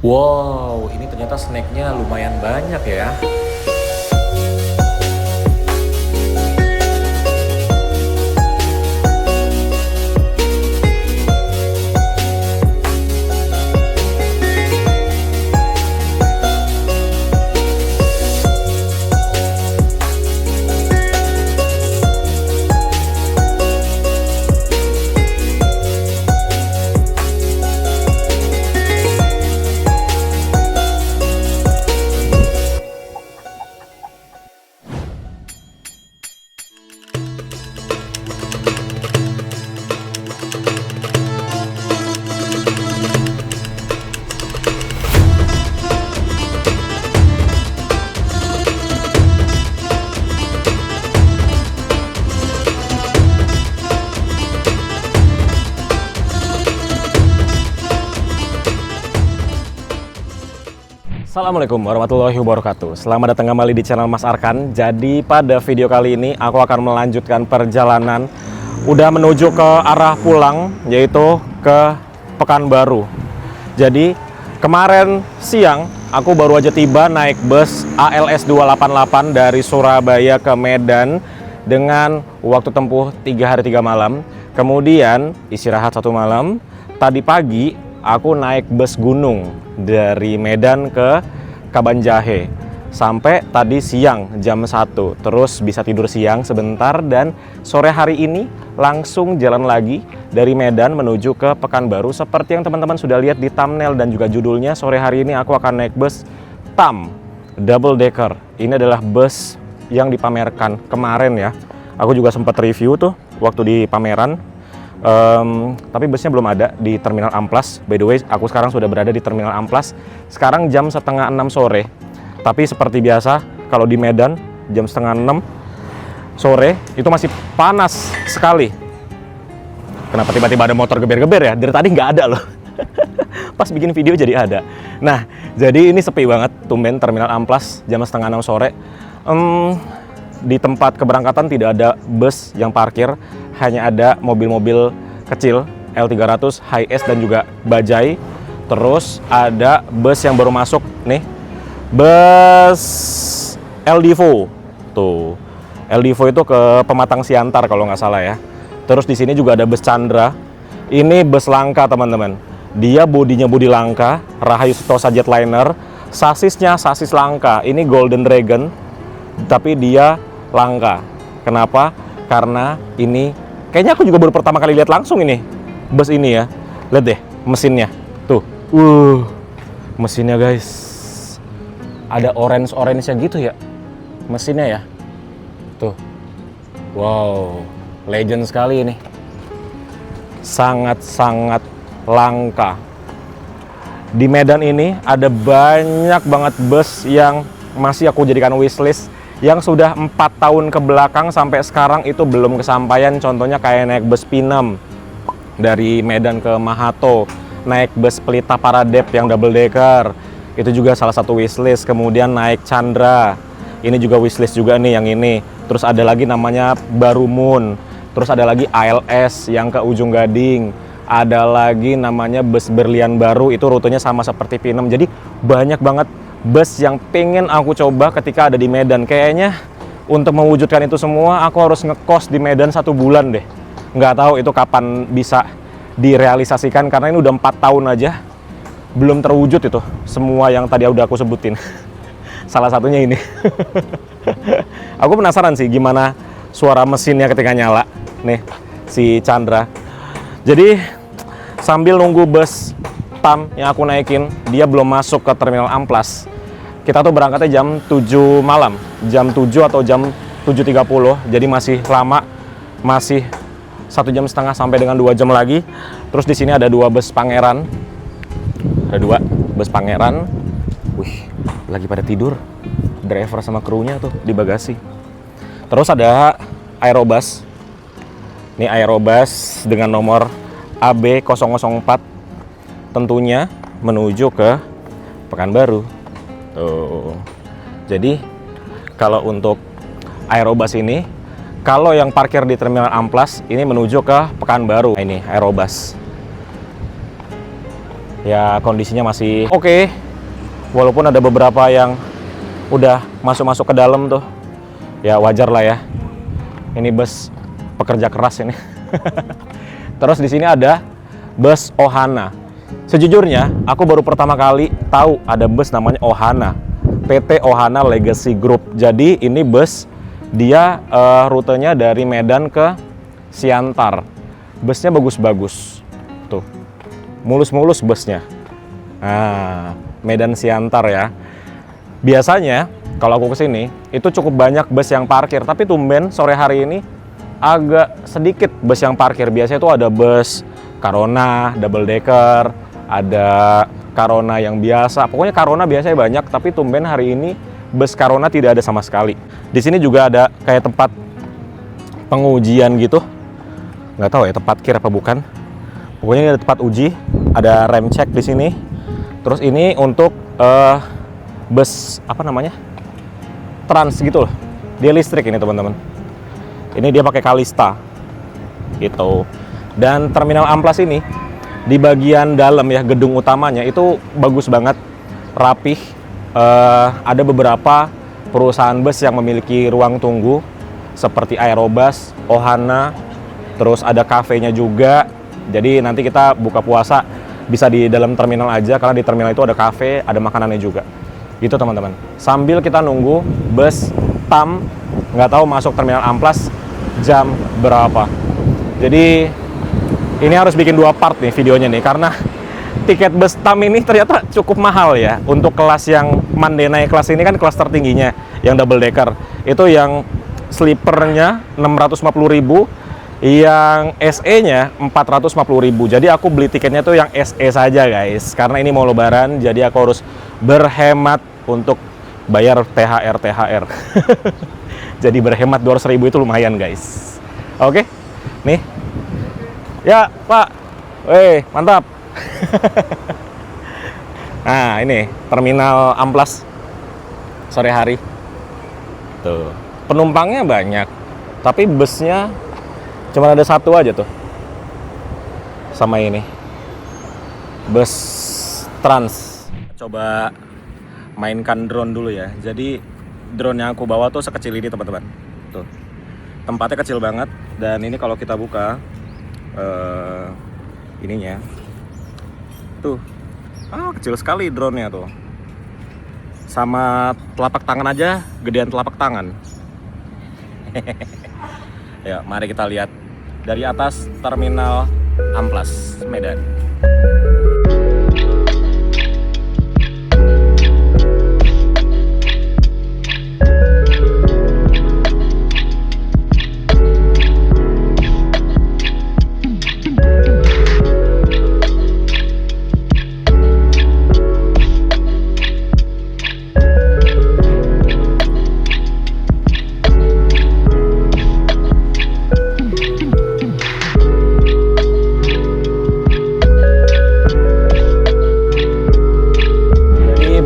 Wow, ini ternyata snacknya lumayan banyak ya. Assalamualaikum warahmatullahi wabarakatuh. Selamat datang kembali di channel Mas Arkan. Jadi pada video kali ini aku akan melanjutkan perjalanan udah menuju ke arah pulang, yaitu ke Pekanbaru. Jadi kemarin siang aku baru aja tiba naik bus ALS 288 dari Surabaya ke Medan dengan waktu tempuh 3 hari 3 malam. Kemudian istirahat 1 malam. Tadi pagi aku naik bus gunung dari Medan ke Kabanjahe sampai tadi siang jam 1. Terus bisa tidur siang sebentar dan sore hari ini langsung jalan lagi dari Medan menuju ke Pekanbaru. Seperti yang teman-teman sudah lihat di thumbnail dan juga judulnya, sore hari ini aku akan naik bus TAM Double Decker. Ini adalah bus yang dipamerkan kemarin ya. Aku juga sempat review tuh waktu di pameran. Tapi busnya belum ada di Terminal Amplas. By the way, aku sekarang sudah berada di Terminal Amplas. Sekarang jam setengah 6 sore. Tapi seperti biasa, kalau di Medan jam setengah 6 sore itu masih panas sekali. Kenapa tiba-tiba ada motor geber-geber ya? Dari tadi nggak ada loh. Pas bikin video jadi ada. Nah, jadi ini sepi banget. Tumben Terminal Amplas jam setengah 6 sore. Di tempat keberangkatan tidak ada bus yang parkir, hanya ada mobil-mobil kecil L300, Hiace dan juga Bajaj. Terus ada bus yang baru masuk nih, bus LDivo. Tuh, LDivo itu ke Pematang Siantar kalau nggak salah ya. Terus di sini juga ada bus Chandra. Ini bus langka teman-teman. Dia bodinya bodi langka, Rahayu Sentosa Jetliner. Sasisnya sasis langka. Ini Golden Dragon, tapi dia langka. Kenapa? Karena ini kayaknya aku juga baru pertama kali lihat langsung ini bus ini ya. Lihat deh mesinnya tuh, mesinnya guys, ada orange-nya gitu ya mesinnya ya tuh. Wow, legend sekali ini, sangat-sangat langka. Di Medan ini ada banyak banget bus yang masih aku jadikan wishlist, yang sudah 4 tahun ke belakang sampai sekarang itu belum kesampaian. Contohnya kayak naik bus Pinam dari Medan ke Mahato, naik bus Pelita Paradep yang double decker, itu juga salah satu wishlist. Kemudian naik Chandra, ini juga wishlist juga nih yang ini. Terus ada lagi namanya Barumun, terus ada lagi ALS yang ke Ujung Gading, ada lagi namanya bus Berlian Baru, itu rutenya sama seperti Pinam. Jadi banyak banget bus yang pengen aku coba ketika ada di Medan. Kayaknya untuk mewujudkan itu semua aku harus ngekos di Medan 1 bulan deh. Nggak tahu itu kapan bisa direalisasikan, karena ini udah 4 tahun aja belum terwujud itu semua yang tadi udah aku sebutin. Salah satunya ini. Aku penasaran sih gimana suara mesinnya ketika nyala nih si Chandra. Jadi sambil nunggu bus TAM yang aku naikin, dia belum masuk ke Terminal Amplas. Kita tuh berangkatnya jam 7 malam, jam 7 atau jam 7.30, jadi masih lama, masih 1,5 jam sampai dengan 2 jam lagi. Terus di sini ada 2 bus Pangeran, ada 2 bus Pangeran. Wih, lagi pada tidur, driver sama krunya tuh di bagasi. Terus ada Aerobus, ini Aerobus dengan nomor AB004, tentunya menuju ke Pekanbaru. Tuh. Jadi kalau untuk Aerobus ini, kalau yang parkir di Terminal Amplas ini menuju ke Pekanbaru. Ini Aerobus. ya kondisinya masih oke. Walaupun ada beberapa yang udah masuk-masuk ke dalam tuh. Ya wajar lah ya. Ini bus pekerja keras ini. Terus di sini ada bus Ohana. Sejujurnya aku baru pertama kali tahu ada bus namanya Ohana. PT Ohana Legacy Group. Jadi ini bus dia rutenya dari Medan ke Siantar. Busnya bagus-bagus. Tuh. Mulus-mulus busnya. Nah, Medan Siantar ya. Biasanya kalau aku kesini itu cukup banyak bus yang parkir, tapi tumben sore hari ini agak sedikit bus yang parkir. Biasanya itu ada bus Carona, double decker, ada Carona yang biasa. Pokoknya Carona biasanya banyak, tapi tumben hari ini bus Carona tidak ada sama sekali. Di sini juga ada kayak tempat pengujian gitu. Nggak tahu ya tempat kir apa bukan. Pokoknya ini ada tempat uji, ada rem cek di sini. Terus ini untuk bus apa namanya? Trans gitu loh. Dia listrik ini teman-teman. Ini dia pakai Kalista gitu. Dan terminal Amplas ini di bagian dalam ya, gedung utamanya itu bagus banget, rapih. Ada beberapa perusahaan bus yang memiliki ruang tunggu seperti Aerobus, Ohana, terus ada kafenya juga. Jadi nanti kita buka puasa bisa di dalam terminal aja, karena di terminal itu ada kafe, ada makanannya juga. Gitu teman-teman. Sambil kita nunggu bus TAM, nggak tahu masuk terminal Amplas jam berapa. Jadi ini harus bikin 2 part nih videonya nih, karena tiket bus TAM ini ternyata cukup mahal ya. Untuk kelas yang Monday naik kelas ini kan kelas tertingginya, yang double decker. Itu yang sleepernya 650.000, yang SE-nya 450.000. Jadi aku beli tiketnya tuh yang SE saja guys, karena ini mau lebaran, jadi aku harus berhemat untuk bayar THR. Jadi berhemat 200.000 itu lumayan guys. Oke, nih. Ya Pak, mantap. Nah ini terminal Amplas sore hari. Tuh, penumpangnya banyak, tapi busnya cuma ada satu aja tuh. Sama ini bus Trans. Coba mainkan drone dulu ya. Jadi drone yang aku bawa tuh sekecil ini teman-teman. Tuh, tempatnya kecil banget. Dan ini kalau kita buka ininya tuh, kecil sekali drone-nya tuh. Sama telapak tangan aja, gedean telapak tangan. Ya, mari kita lihat dari atas terminal Amplas Medan.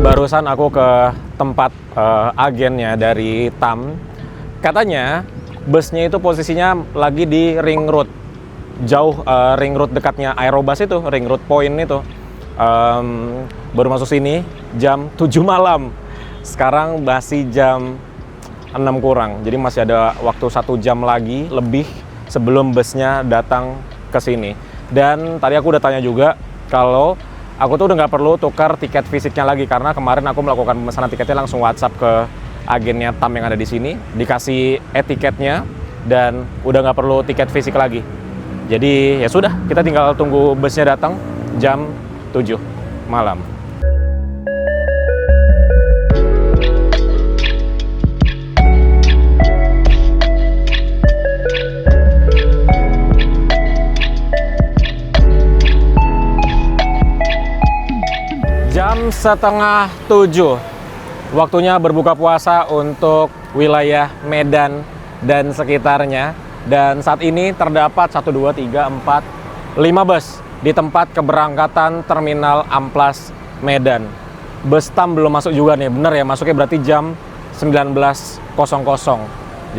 Barusan aku ke tempat agennya dari TAM. Katanya busnya itu posisinya lagi di ring road. Jauh, ring road dekatnya Aerobus itu, ring road point itu. Baru masuk sini jam 7 malam. Sekarang masih jam 6 kurang. Jadi masih ada waktu 1 jam lagi lebih sebelum busnya datang ke sini. Dan tadi aku udah tanya juga kalau aku tuh udah nggak perlu tukar tiket fisiknya lagi, karena kemarin aku melakukan pemesanan tiketnya langsung WhatsApp ke agennya TAM yang ada di sini, dikasih etiketnya dan udah nggak perlu tiket fisik lagi. Jadi ya sudah, kita tinggal tunggu busnya datang jam 7 malam. Jam setengah 7, waktunya berbuka puasa untuk wilayah Medan dan sekitarnya. Dan saat ini terdapat 1, 2, 3, 4, 5 bus di tempat keberangkatan terminal Amplas Medan. Bus TAM belum masuk juga nih, bener ya, masuknya berarti jam 19.00.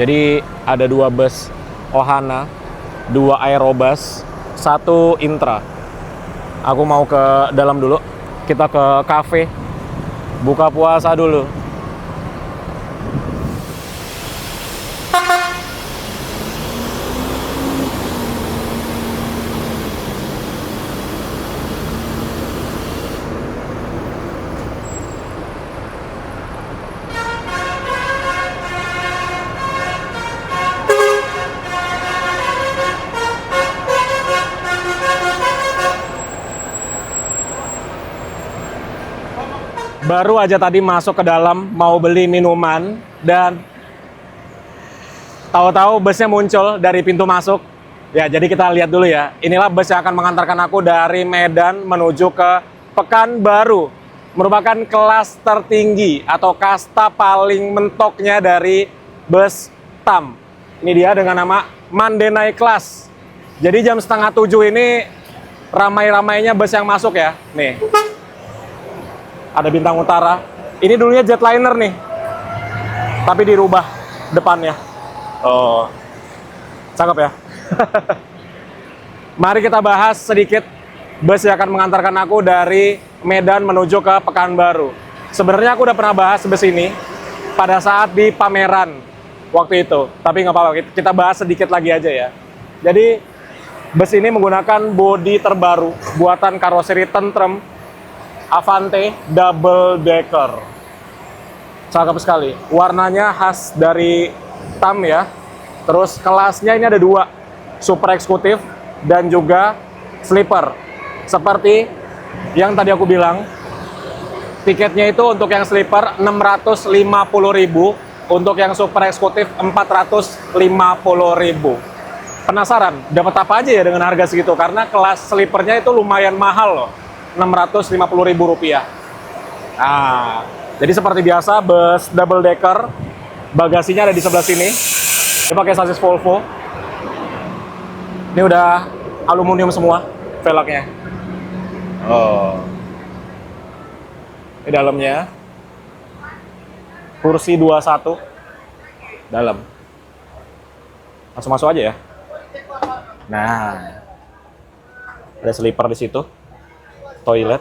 Jadi ada 2 bus Ohana, 2 Aerobus, 1 Intra. Aku mau ke dalam dulu. Kita ke cafe. Buka puasa dulu. Baru aja tadi masuk ke dalam mau beli minuman dan tahu-tahu busnya muncul dari pintu masuk. Ya, jadi kita lihat dulu ya. Inilah bus yang akan mengantarkan aku dari Medan menuju ke Pekanbaru. Merupakan kelas tertinggi atau kasta paling mentoknya dari bus TAM. Ini dia dengan nama Mandenai Class. Jadi jam setengah 7 ini ramai-ramainya bus yang masuk ya. Nih. Ada Bintang Utara. Ini dulunya Jetliner nih. Tapi dirubah depannya. Oh. Cakep ya. Mari kita bahas sedikit bus yang akan mengantarkan aku dari Medan menuju ke Pekanbaru. Sebenarnya aku udah pernah bahas bus ini pada saat di pameran waktu itu. Tapi nggak apa-apa, kita bahas sedikit lagi aja ya. Jadi bus ini menggunakan bodi terbaru buatan karoseri Tentrem Avante Double Decker. Cakep sekali. Warnanya khas dari TAM ya. Terus kelasnya ini ada 2, super eksekutif dan juga sleeper. Seperti yang tadi aku bilang, tiketnya itu untuk yang sleeper 650.000, untuk yang super eksekutif 450.000. Penasaran dapat apa aja ya dengan harga segitu? Karena kelas sleepernya itu lumayan mahal loh. Rp650.000. Nah, jadi seperti biasa bus double decker, bagasinya ada di sebelah sini. Ini pakai sasis Volvo. Ini udah aluminium semua velgnya. Oh. Ini dalamnya. Kursi 21 dalam. Langsung masuk aja ya. Nah, ada sleeper di situ. Toilet,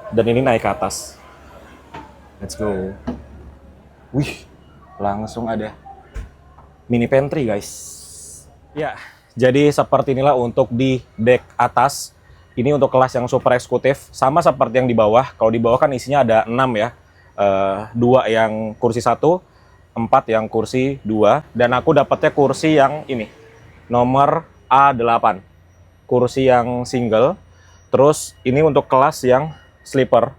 dan ini naik ke atas. Let's go. Wih, langsung ada mini pantry guys. Ya, jadi seperti inilah untuk di deck atas. Ini untuk kelas yang super eksekutif, sama seperti yang di bawah. Kalau di bawah kan isinya ada 6 ya. 2 yang kursi 1, 4 yang kursi 2. Dan aku dapetnya kursi yang ini, nomor A8. Kursi yang single. Terus ini untuk kelas yang sleeper.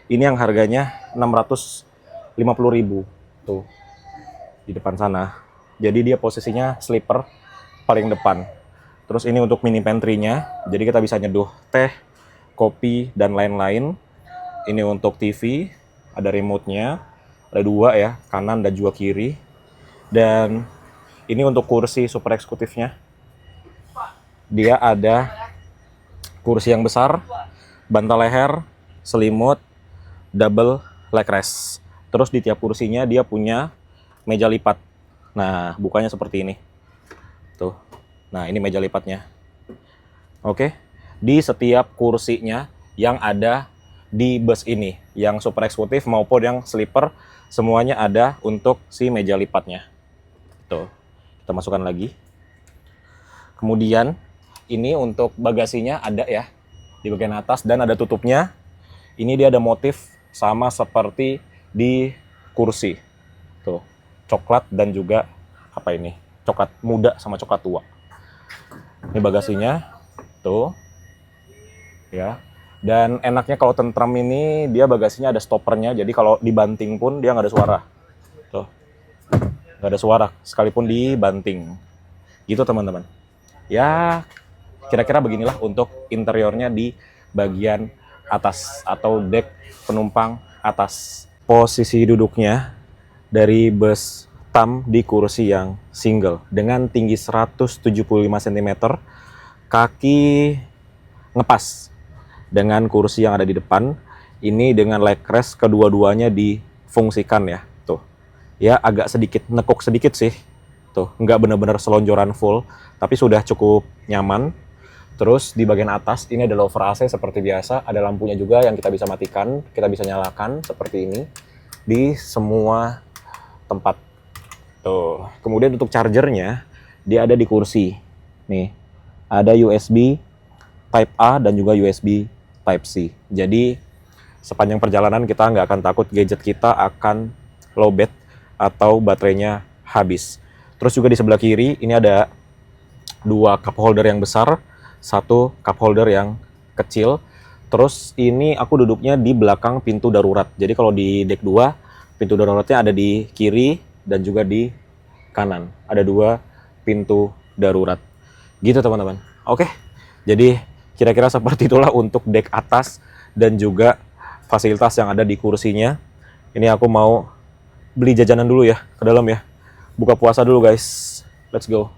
Ini yang harganya 650.000. Tuh. Di depan sana. Jadi dia posisinya sleeper paling depan. Terus ini untuk mini pantry-nya. Jadi kita bisa nyeduh teh, kopi, dan lain-lain. Ini untuk TV. Ada remote-nya. Ada 2 ya, kanan dan juga kiri. Dan ini untuk kursi super eksekutifnya. Dia ada kursi yang besar, bantal leher, selimut, double leg rest. Terus di tiap kursinya dia punya meja lipat. Nah, bukanya seperti ini. Tuh. Nah, ini meja lipatnya. Oke. Di setiap kursinya yang ada di bus ini, yang super eksekutif maupun yang sleeper, semuanya ada untuk si meja lipatnya. Tuh. Kita masukkan lagi. Kemudian ini untuk bagasinya ada ya di bagian atas dan ada tutupnya. Ini dia ada motif sama seperti di kursi. Tuh, coklat dan juga apa ini? Coklat muda sama coklat tua. Ini bagasinya. Tuh. Ya. Dan enaknya kalau Tentrem ini dia bagasinya ada stoppernya. Jadi kalau dibanting pun dia nggak ada suara. Tuh. Nggak ada suara sekalipun dibanting. Gitu teman-teman. Ya, kira-kira beginilah untuk interiornya di bagian atas atau deck penumpang atas. Posisi duduknya dari bus TAM di kursi yang single dengan tinggi 175 cm, kaki ngepas dengan kursi yang ada di depan. Ini dengan leg rest kedua-duanya difungsikan ya. Tuh. Ya agak sedikit nekuk sedikit sih. Tuh, nggak benar-benar selonjoran full, tapi sudah cukup nyaman. Terus di bagian atas ini ada lower AC seperti biasa, ada lampunya juga yang kita bisa matikan, kita bisa nyalakan seperti ini di semua tempat. Tuh. Kemudian untuk chargernya dia ada di kursi. Nih, ada USB Type A dan juga USB Type C. Jadi sepanjang perjalanan kita nggak akan takut gadget kita akan lowbat atau baterainya habis. Terus juga di sebelah kiri ini ada dua cup holder yang besar, satu cup holder yang kecil. Terus ini aku duduknya di belakang pintu darurat. Jadi kalau di deck 2, pintu daruratnya ada di kiri dan juga di kanan. Ada dua pintu darurat. Gitu teman-teman. Oke, jadi kira-kira seperti itulah untuk deck atas dan juga fasilitas yang ada di kursinya. Ini aku mau beli jajanan dulu ya ke dalam ya. Buka puasa dulu guys. Let's go.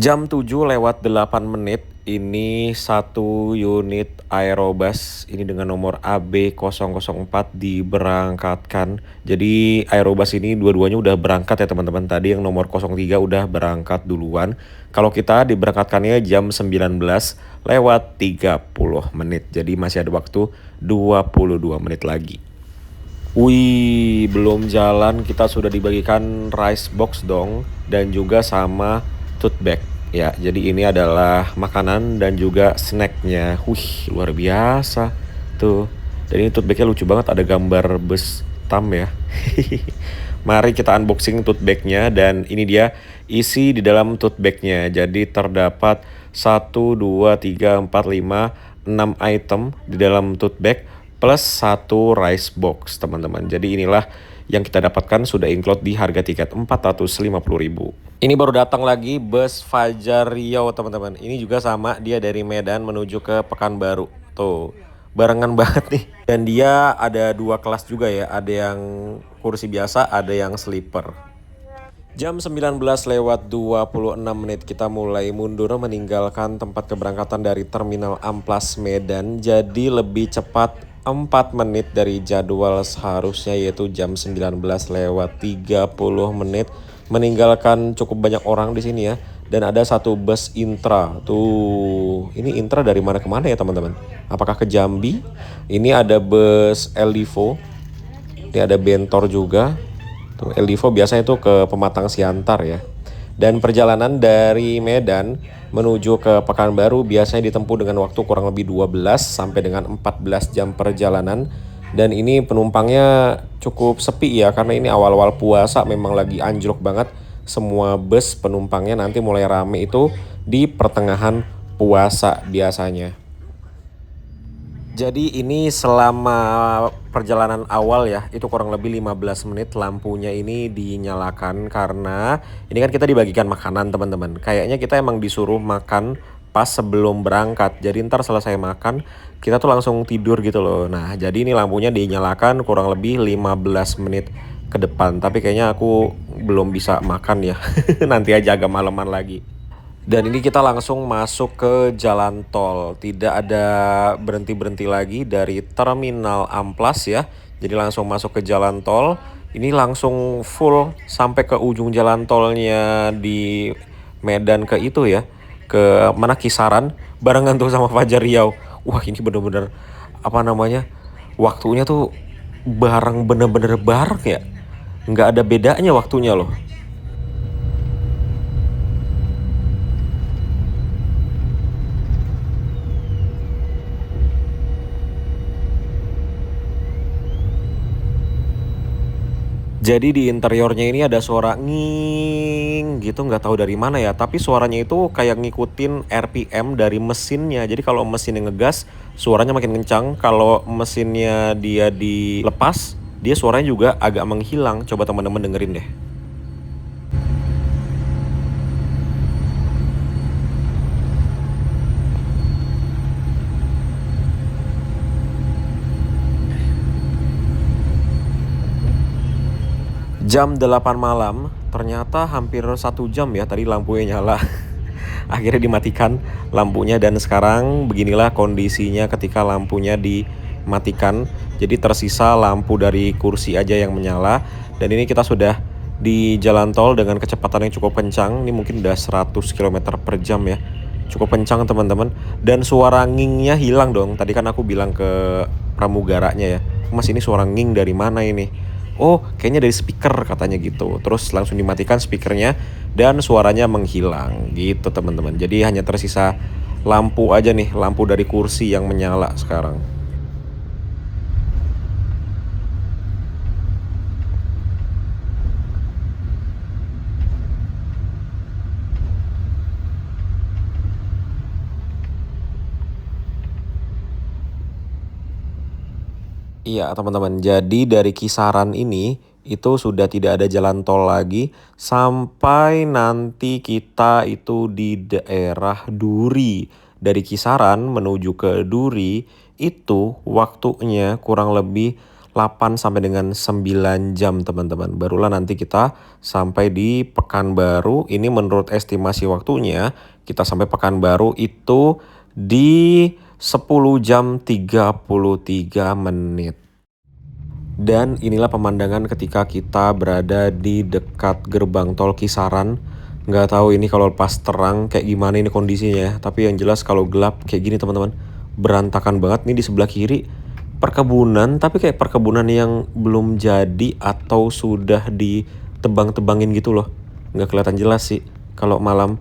Jam 7:08, ini satu unit Aerobus ini dengan nomor AB004 diberangkatkan. Jadi Aerobus ini dua-duanya udah berangkat ya teman-teman. Tadi yang nomor 03 udah berangkat duluan. Kalau kita diberangkatkannya jam 19:30. Jadi masih ada waktu 22 menit lagi. Wih, belum jalan kita sudah dibagikan rice box dong dan juga sama tote bag. Ya, jadi ini adalah makanan dan juga snacknya. Wih, luar biasa tuh. Dan ini tote bagnya lucu banget, ada gambar bus tam ya. Mari kita unboxing tote bagnya dan ini dia isi di dalam tote bagnya. Jadi terdapat 1, 2, 3, 4, 5, 6 item di dalam tote bag plus satu rice box teman-teman. Jadi inilah yang kita dapatkan sudah include di harga tiket 450.000. Ini baru datang lagi bus Fajar Riau teman-teman. Ini juga sama, dia dari Medan menuju ke Pekanbaru. Tuh, barengan banget nih. Dan dia ada dua kelas juga ya. Ada yang kursi biasa, ada yang sleeper. Jam 19:26 kita mulai mundur meninggalkan tempat keberangkatan dari Terminal Amplas Medan. Jadi lebih cepat 4 menit dari jadwal seharusnya, yaitu jam 19:30 meninggalkan cukup banyak orang di sini ya. Dan ada satu bus intra. Tuh, ini intra dari mana ke mana ya teman-teman? Apakah ke Jambi? Ini ada bus Elivo. Ini ada Bentor juga. Tuh, Elivo biasanya itu ke Pematang Siantar ya. Dan perjalanan dari Medan menuju ke Pekanbaru biasanya ditempuh dengan waktu kurang lebih 12 sampai dengan 14 jam perjalanan. Dan ini penumpangnya cukup sepi ya, karena ini awal-awal puasa memang lagi anjlok banget. Semua bus penumpangnya nanti mulai rame itu di pertengahan puasa biasanya. Jadi ini selama perjalanan awal ya, itu kurang lebih 15 menit lampunya ini dinyalakan karena ini kan kita dibagikan makanan teman-teman. Kayaknya kita emang disuruh makan pas sebelum berangkat. Jadi ntar selesai makan kita tuh langsung tidur gitu loh. Nah, jadi ini lampunya dinyalakan kurang lebih 15 menit ke depan. Tapi kayaknya aku belum bisa makan ya. Nanti aja agak maleman lagi. Dan ini kita langsung masuk ke jalan tol. Tidak ada berhenti-berhenti lagi dari Terminal Amplas ya. Jadi langsung masuk ke jalan tol. Ini langsung full sampai ke ujung jalan tolnya di Medan ke itu ya. Ke mana, Kisaran, barengan tuh sama Fajar Riau. Wah, ini bener-bener apa namanya, waktunya tuh bener-bener bareng ya. Nggak ada bedanya waktunya loh. Jadi di interiornya ini ada suara nging gitu, nggak tahu dari mana ya. Tapi suaranya itu kayak ngikutin RPM dari mesinnya. Jadi kalau mesinnya ngegas, suaranya makin kencang. Kalau mesinnya dia dilepas, dia suaranya juga agak menghilang. Coba teman-teman dengerin deh. Jam 8 malam, Ternyata hampir 1 jam ya tadi lampunya nyala. Akhirnya dimatikan lampunya dan sekarang beginilah kondisinya ketika lampunya dimatikan. Jadi tersisa lampu dari kursi aja yang menyala. Dan ini kita sudah di jalan tol dengan kecepatan yang cukup kencang. Ini mungkin udah 100 km per jam ya. Cukup kencang teman-teman. Dan suara ngingnya hilang dong. Tadi kan aku bilang ke pramugaranya ya, Mas ini suara nging dari mana ini? Oh kayaknya dari speaker katanya gitu. Terus langsung dimatikan speakernya dan suaranya menghilang gitu teman-teman. Jadi hanya tersisa lampu aja nih, lampu dari kursi yang menyala sekarang. Iya teman-teman, jadi dari kisaran ini itu sudah tidak ada jalan tol lagi sampai nanti kita itu di daerah Duri. Dari kisaran menuju ke Duri itu waktunya kurang lebih 8 sampai dengan 9 jam teman-teman. Barulah nanti kita sampai di Pekanbaru. Ini menurut estimasi waktunya kita sampai Pekanbaru itu di 10 jam 33 menit. Dan inilah pemandangan ketika kita berada di dekat gerbang tol Kisaran. Nggak tahu ini kalau pas terang kayak gimana ini kondisinya ya. Tapi yang jelas kalau gelap kayak gini teman-teman. Berantakan banget nih di sebelah kiri. Perkebunan, tapi kayak perkebunan yang belum jadi atau sudah ditebang-tebangin gitu loh. Nggak kelihatan jelas sih kalau malam.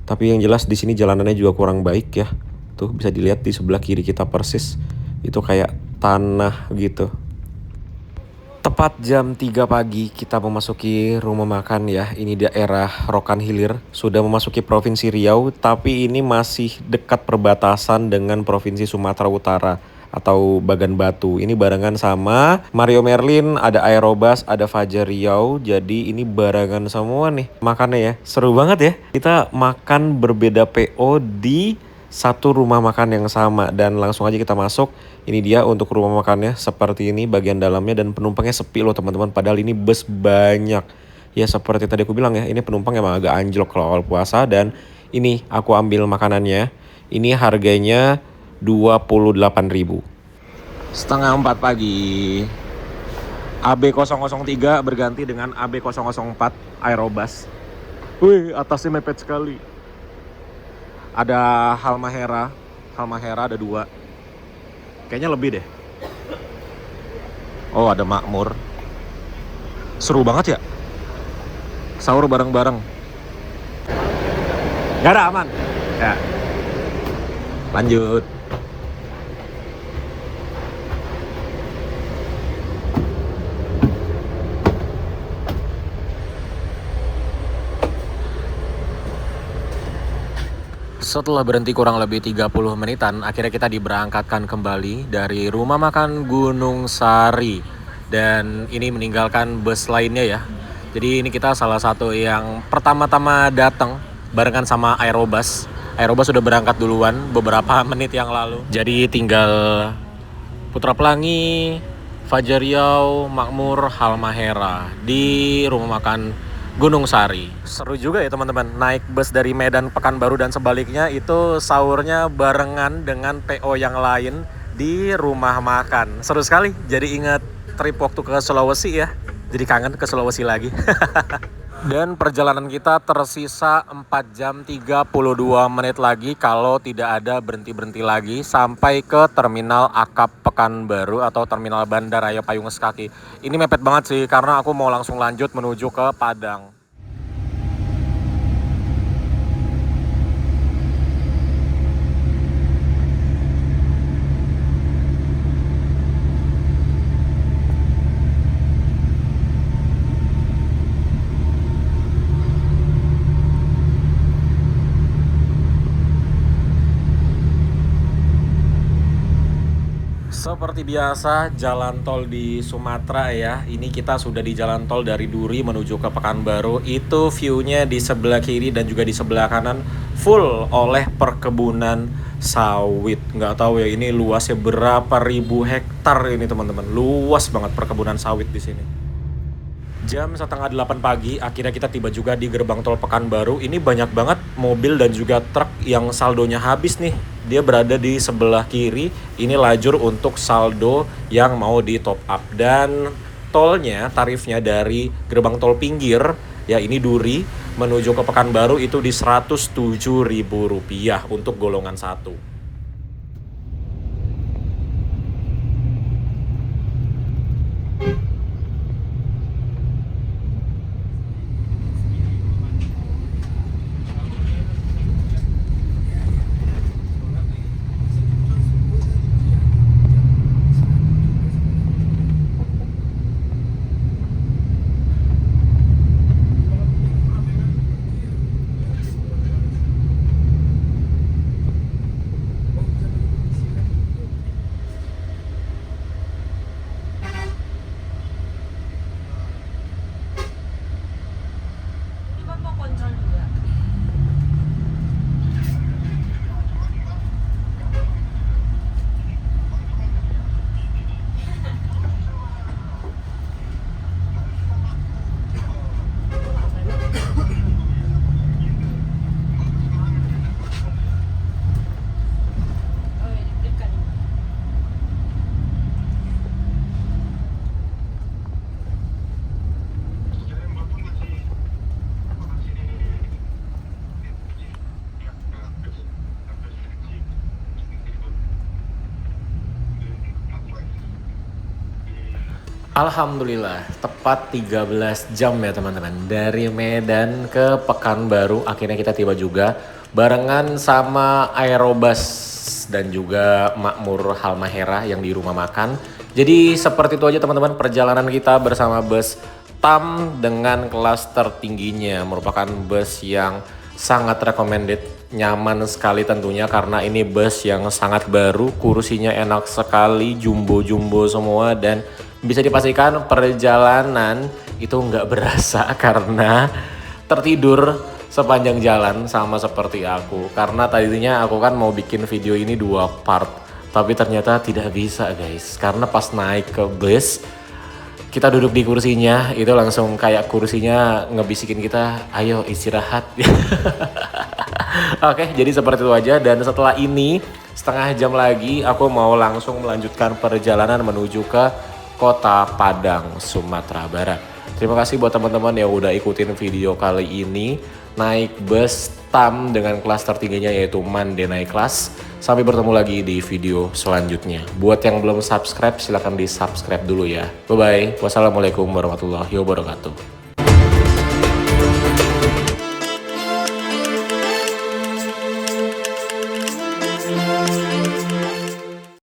Tapi yang jelas di sini jalanannya juga kurang baik ya. Tuh bisa dilihat di sebelah kiri kita persis. Itu kayak tanah gitu. Tepat jam 3 pagi kita memasuki rumah makan ya. Ini daerah Rokan Hilir. Sudah memasuki Provinsi Riau, tapi ini masih dekat perbatasan dengan Provinsi Sumatera Utara atau Bagan Batu. Ini barengan sama Mario Merlin, ada Aerobas, ada Fajar Riau. Jadi ini barengan semua nih makannya ya. Seru banget ya. Kita makan berbeda PO di satu rumah makan yang sama dan langsung aja kita masuk. Ini dia untuk rumah makannya seperti ini bagian dalamnya dan penumpangnya sepi loh teman-teman. Padahal ini bus banyak. Ya seperti tadi aku bilang ya, ini penumpang emang agak anjlok kalau awal puasa dan ini aku ambil makanannya. Ini harganya 28.000. Setengah 4 pagi. AB003 berganti dengan AB004 Aerobus. Wih, atasnya mepet sekali. Ada Halmahera ada 2. Kayaknya lebih deh. Oh ada Makmur. Seru banget ya. Sahur bareng-bareng. Gak ada aman. Ya. Lanjut. Setelah berhenti kurang lebih 30 menitan, akhirnya kita diberangkatkan kembali dari rumah makan Gunung Sari. Dan ini meninggalkan bus lainnya ya. Jadi ini kita salah satu yang pertama-tama datang barengan sama Aerobus. Aerobus sudah berangkat duluan beberapa menit yang lalu. Jadi tinggal Putra Pelangi, Fajar Riau, Makmur, Halmahera di rumah makan Gunung Sari. Seru juga ya teman-teman, naik bus dari Medan Pekanbaru dan sebaliknya itu sahurnya barengan dengan PO yang lain di rumah makan. Seru sekali, jadi ingat trip waktu ke Sulawesi ya. Jadi kangen ke Sulawesi lagi. Dan perjalanan kita tersisa 4 jam 32 menit lagi kalau tidak ada berhenti-berhenti lagi sampai ke Terminal Akap Pekanbaru atau Terminal Bandara Payung Sekaki. Ini mepet banget sih karena aku mau langsung lanjut menuju ke Padang. Seperti biasa jalan tol di Sumatera ya. Ini kita sudah di jalan tol dari Duri menuju ke Pekanbaru. Itu view-nya di sebelah kiri dan juga di sebelah kanan full oleh perkebunan sawit. Nggak tahu ya ini luasnya berapa ribu hektar ini teman-teman. Luas banget perkebunan sawit di sini. Jam setengah 8 pagi, akhirnya kita tiba juga di gerbang tol Pekanbaru. Ini banyak banget mobil dan juga truk yang saldonya habis nih. Dia berada di sebelah kiri, ini lajur untuk saldo yang mau di top up. Dan tolnya, tarifnya dari gerbang tol pinggir, ya ini Duri, menuju ke Pekanbaru itu di Rp107.000 untuk golongan 1. Ini Bang mau kontrol juga. Oh ya, deg-degan. Alhamdulillah, tepat 13 jam ya teman-teman. Dari Medan ke Pekanbaru, akhirnya kita tiba juga barengan sama Aerobus dan juga Makmur Halmahera yang di rumah makan. Jadi seperti itu aja teman-teman perjalanan kita bersama bus TAM dengan kelas tertingginya. Merupakan bus yang sangat recommended, nyaman sekali tentunya karena ini bus yang sangat baru, kursinya enak sekali, jumbo-jumbo semua, dan bisa dipastikan perjalanan itu nggak berasa karena tertidur sepanjang jalan sama seperti aku. Karena tadinya aku kan mau bikin video ini 2 part, tapi ternyata tidak bisa guys. Karena pas naik ke bus, kita duduk di kursinya, itu langsung kayak kursinya ngebisikin kita, ayo istirahat. Oke, jadi seperti itu aja. Dan setelah ini, setengah jam lagi, aku mau langsung melanjutkan perjalanan menuju ke Kota Padang, Sumatera Barat. Terima kasih buat teman-teman yang udah ikutin video kali ini. Naik bus TAM dengan kelas tertingginya yaitu Mande Naik Kelas. Sampai bertemu lagi di video selanjutnya. Buat yang belum subscribe, silahkan di subscribe dulu ya. Bye-bye. Wassalamualaikum warahmatullahi wabarakatuh.